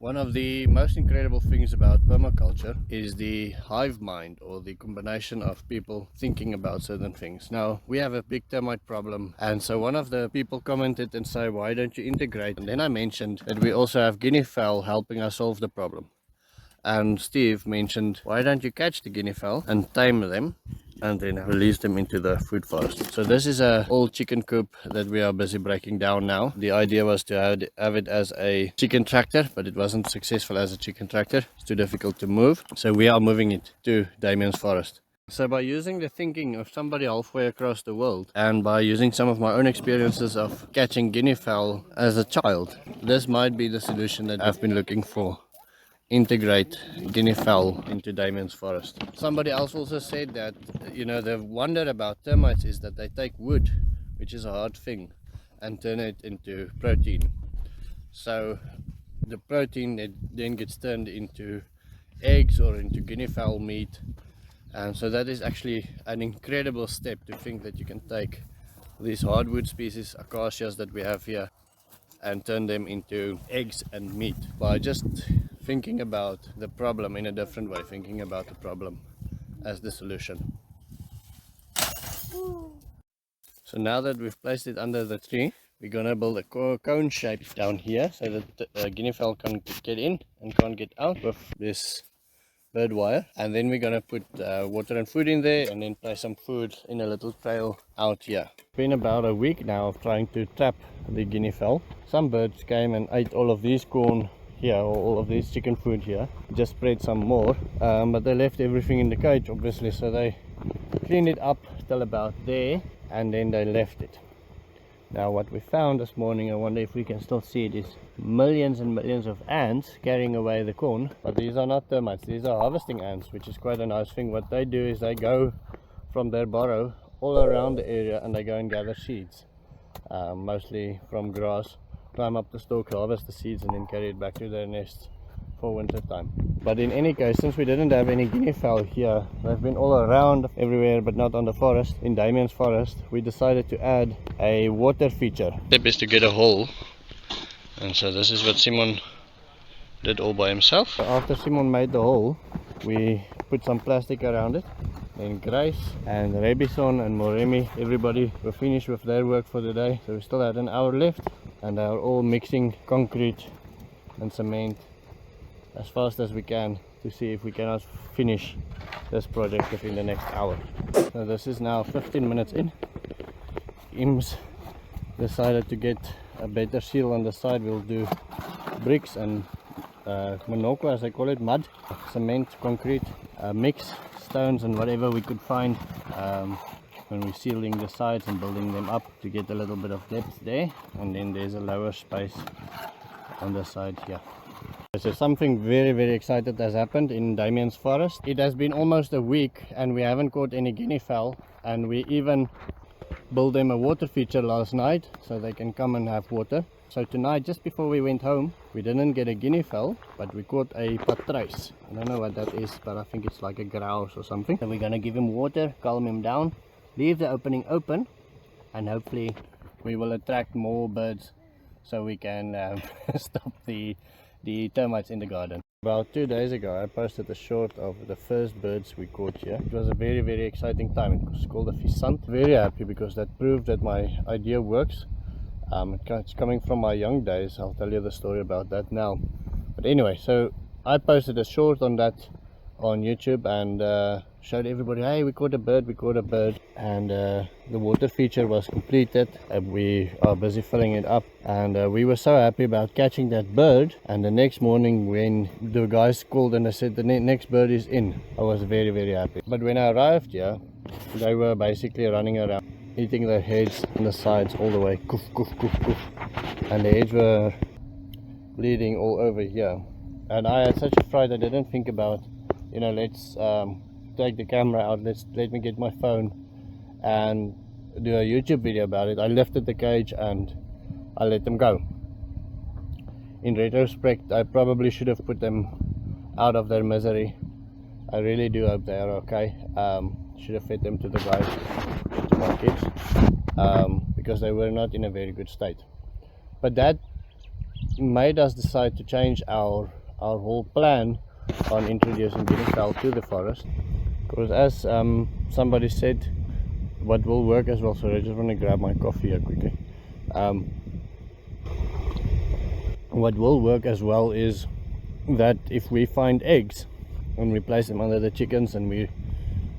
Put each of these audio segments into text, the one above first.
One of the most incredible things about permaculture is the hive mind, or the combination of people thinking about certain things. Now, we have a big termite problem, and so one of the people commented and said, why don't you integrate? And then I mentioned that we also have guinea fowl helping us solve the problem. And Steve mentioned, why don't you catch the guinea fowl and tame them and then release them into the food forest. So this is a old chicken coop that we are busy breaking down now. The idea was to have it as a chicken tractor, but it wasn't successful as a chicken tractor. It's too difficult to move, so we are moving it to Damien's forest. So by using the thinking of somebody halfway across the world, and by using some of my own experiences of catching guinea fowl as a child, this might be the solution that I've been looking for. Integrate guinea fowl into Damien's forest. Somebody else also said that, you know, the wonder about termites is that they take wood, which is a hard thing, and turn it into protein. So the protein then gets turned into eggs or into guinea fowl meat, and so that is actually an incredible step to think that you can take these hardwood species, acacias that we have here, and turn them into eggs and meat by just thinking about the problem in a different way, thinking about the problem as the solution. So now that we've placed it under the tree, we're gonna build a cone shape down here so that the guinea fowl can get in and can't get out with this bird wire. And then we're gonna put water and food in there, and then place some food in a little trail out here. It's been about a week now of trying to trap the guinea fowl. Some birds came and ate all of these corn here, or all of this chicken food here, just spread some more, but they left everything in the cage obviously, so they cleaned it up till about there and then they left it. Now what we found this morning, I wonder if we can still see it, is millions and millions of ants carrying away the corn. But these are not termites, these are harvesting ants, which is quite a nice thing. What they do is they go from their burrow all around the area and they go and gather seeds, mostly from grass, climb up the stalk, harvest the seeds, and then carry it back to their nests for winter time. But in any case, since we didn't have any guinea fowl here, they've been all around everywhere but not on the forest. In Damien's forest, we decided to add a water feature. The step is to get a hole, and so this is what Simon did all by himself. After Simon made the hole, we put some plastic around it. Then Grace and Rebison and Moremi, everybody were finished with their work for the day, so we still had an hour left, and they are all mixing concrete and cement as fast as we can to see if we cannot finish this project within the next hour. So this is now 15 minutes in. Ims decided to get a better seal on the side. We'll do bricks and monoko, as I call it, mud, cement, concrete, mix, stones and whatever we could find when we're sealing the sides and building them up to get a little bit of depth there. And then there's a lower space on the side here. So something very exciting has happened in Damien's forest. It has been almost a week and we haven't caught any guinea fowl, and we even built them a water feature last night so they can come and have water. So tonight, just before we went home, we didn't get a guinea fowl, but we caught a patrijs. I don't know what that is, but I think it's like a grouse or something. So we're gonna give him water, calm him down, leave the opening open, and hopefully we will attract more birds so we can stop the termites in the garden. About 2 days ago I posted a short of the first birds we caught here. It was a very exciting time. It was called a visant. Very happy because that proved that my idea works. It's coming from my young days. I'll tell you the story about that now. But anyway, so I posted a short on that on YouTube and showed everybody, hey, we caught a bird, and the water feature was completed. We are busy filling it up, and we were so happy about catching that bird. And the next morning when the guys called and they said the next bird is in, I was very happy. But when I arrived here, they were basically running around, eating their heads on the sides all the way, coof, and the heads were bleeding all over here. And I had such a fright, I didn't think about, you know, let's take the camera out, let me get my phone and do a YouTube video about it. I lifted the cage and I let them go. In retrospect, I probably should have put them out of their misery. I really do hope they are okay. Should have fed them to the guys, to my kids, because they were not in a very good state. But that made us decide to change our whole plan on introducing Guinea fowl to the forest, because as somebody said, what will work as well. So I just want to grab my coffee here quickly. What will work as well is that if we find eggs and we place them under the chickens and we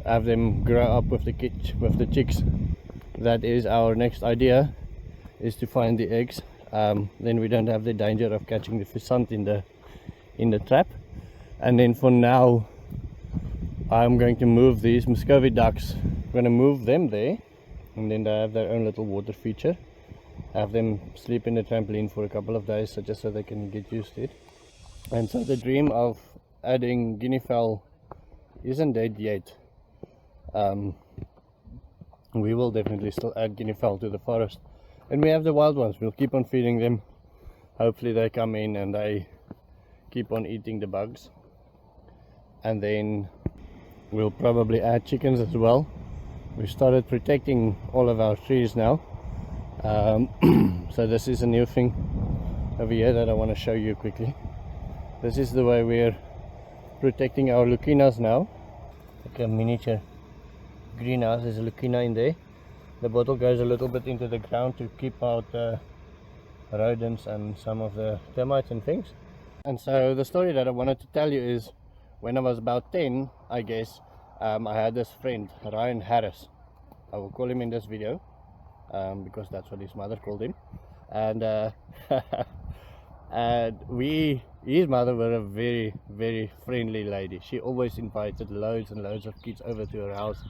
have them grow up with the chicks, that is our next idea, is to find the eggs. Then we don't have the danger of catching the pheasant in the trap. And then for now, I'm going to move these Muscovy ducks. I'm going to move them there, and then they have their own little water feature. Have them sleep in the trampoline for a couple of days, so just so they can get used to it. And so the dream of adding Guinea fowl isn't dead yet. We will definitely still add Guinea fowl to the forest. And we have the wild ones. We'll keep on feeding them. Hopefully they come in and they keep on eating the bugs. And then we'll probably add chickens as well. We started protecting all of our trees now. So this is a new thing over here that I want to show you quickly. This is the way we're protecting our leucaenas now. Like a miniature greenhouse. There's a leucaena in there. The bottle goes a little bit into the ground to keep out rodents and some of the termites and things. And so the story that I wanted to tell you is, when I was about 10, I guess, I had this friend, Ryan Harris. I will call him in this video because that's what his mother called him. And and his mother were a very, very friendly lady. She always invited loads and loads of kids over to her house,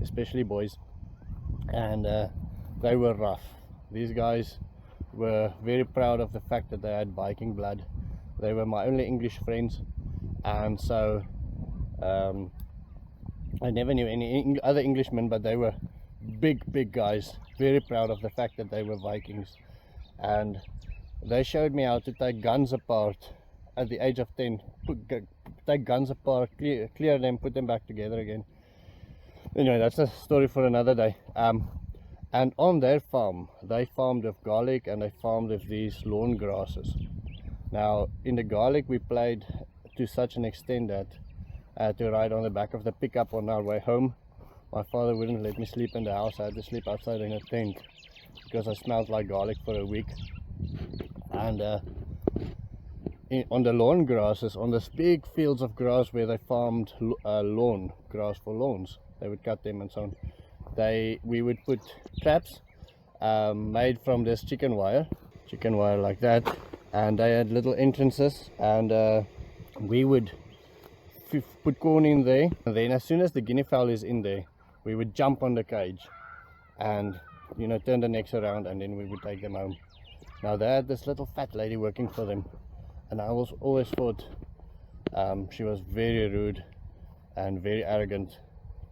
especially boys. And they were rough. These guys were very proud of the fact that they had Viking blood. They were my only English friends, and so I never knew any other Englishmen, but they were big guys, very proud of the fact that they were Vikings. And they showed me how to take guns apart at the age of 10. Take guns apart, clear them, put them back together again. Anyway, that's a story for another day. And on their farm, they farmed with garlic and they farmed with these lawn grasses. Now, in the garlic, we played to such an extent that I had to ride on the back of the pickup on our way home. My father wouldn't let me sleep in the house. I had to sleep outside in a tent because I smelled like garlic for a week. And on the lawn grasses, on these big fields of grass where they farmed lawn grass for lawns, they would cut them and so on. We would put traps made from this chicken wire like that, and they had little entrances, and we would put corn in there, and then as soon as the guinea fowl is in there, we would jump on the cage and, you know, turn the necks around, and then we would take them home. Now they had this little fat lady working for them, and I always thought she was very rude and very arrogant,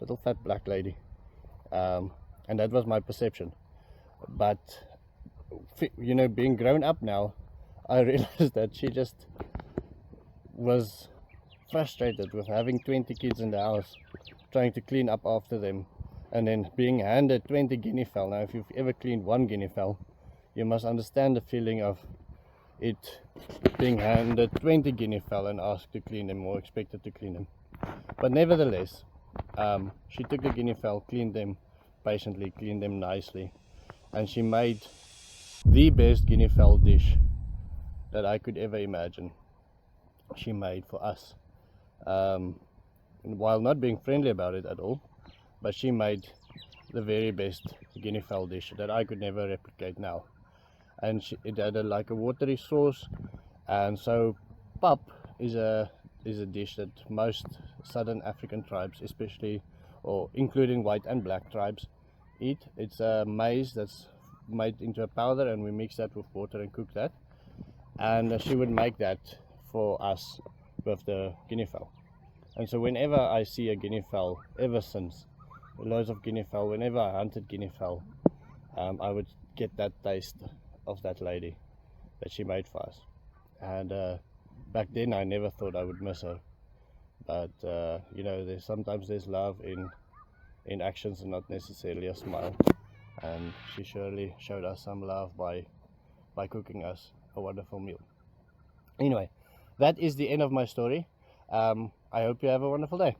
little fat black lady, and that was my perception. But you know, being grown up now, I realized that she just was frustrated with having 20 kids in the house, trying to clean up after them, and then being handed 20 guinea fowl. Now if you've ever cleaned one guinea fowl, you must understand the feeling of it being handed 20 guinea fowl and asked to clean them, or expected to clean them. But nevertheless, she took the guinea fowl, cleaned them patiently, cleaned them nicely, and she made the best guinea fowl dish that I could ever imagine. She made for us, while not being friendly about it at all, but she made the very best guinea fowl dish that I could never replicate now. And it had like a watery sauce, and so pap is a dish that most southern African tribes, especially, or including white and black tribes, eat. It's maize that's made into a powder, and we mix that with water and cook that. And she would make that for us with the guinea fowl. And so whenever I see a guinea fowl, ever since, loads of guinea fowl, whenever I hunted guinea fowl, I would get that taste of that lady that she made for us. And back then I never thought I would miss her, but you know, sometimes there's love in actions and not necessarily a smile, and she surely showed us some love by cooking us a wonderful meal. Anyway, that is the end of my story. I hope you have a wonderful day.